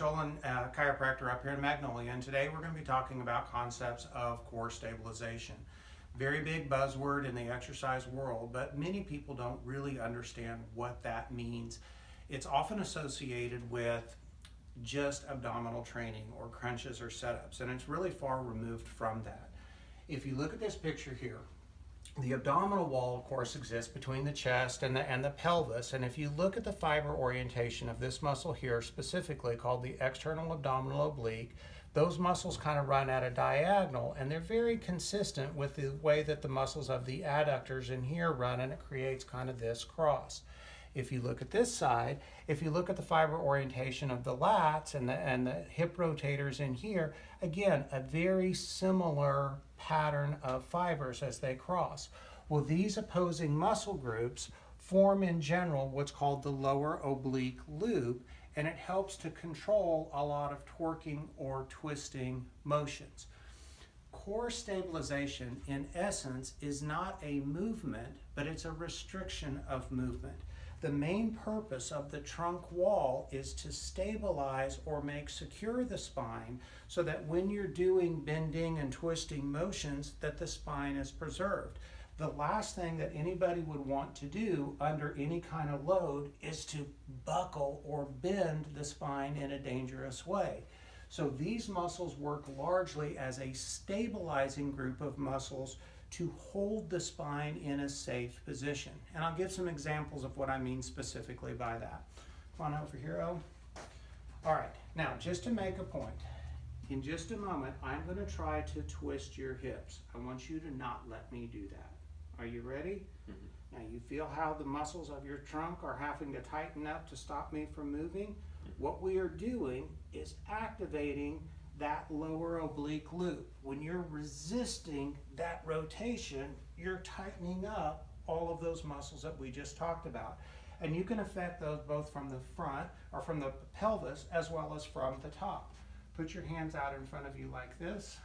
Olin, chiropractor up here in Magnolia, and today we're going to be talking about concepts of core stabilization. Very big buzzword in the exercise world, but many people don't really understand what that means. It's often associated with just abdominal training or crunches or setups, and it's really far removed from that. If you look at this picture here, the abdominal wall, of course, exists between the chest and the pelvis. And if you look at the fiber orientation of this muscle here, specifically called the external abdominal oblique, those muscles kind of run at a diagonal, and they're very consistent with the way that the muscles of the adductors in here run, and it creates kind of this cross. If you look at this side, if you look at the fiber orientation of the lats and the hip rotators in here, again, a very similar pattern of fibers as they cross. Well, these opposing muscle groups form in general what's called the lower oblique loop, and it helps to control a lot of torquing or twisting motions. Core stabilization, in essence, is not a movement, but it's a restriction of movement. The main purpose of the trunk wall is to stabilize or make secure the spine so that when you're doing bending and twisting motions, that the spine is preserved. The last thing that anybody would want to do under any kind of load is to buckle or bend the spine in a dangerous way. So these muscles work largely as a stabilizing group of muscles to hold the spine in a safe position. And I'll give some examples of what I mean specifically by that. Come on over here, O. All right, now just to make a point, in just a moment, I'm gonna try to twist your hips. I want you to not let me do that. Are you ready? Mm-hmm. Now you feel how the muscles of your trunk are having to tighten up to stop me from moving? Mm-hmm. What we are doing is activating that lower oblique loop. When you're resisting that rotation, you're tightening up all of those muscles that we just talked about. And you can affect those both from the front or from the pelvis as well as from the top. Put your hands out in front of you like this.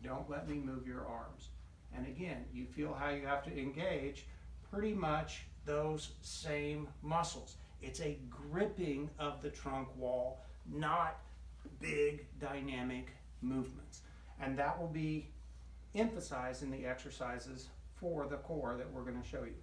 Don't let me move your arms. And again, you feel how you have to engage pretty much those same muscles. It's a gripping of the trunk wall, not big dynamic movements. And that will be emphasized in the exercises for the core that we're going to show you.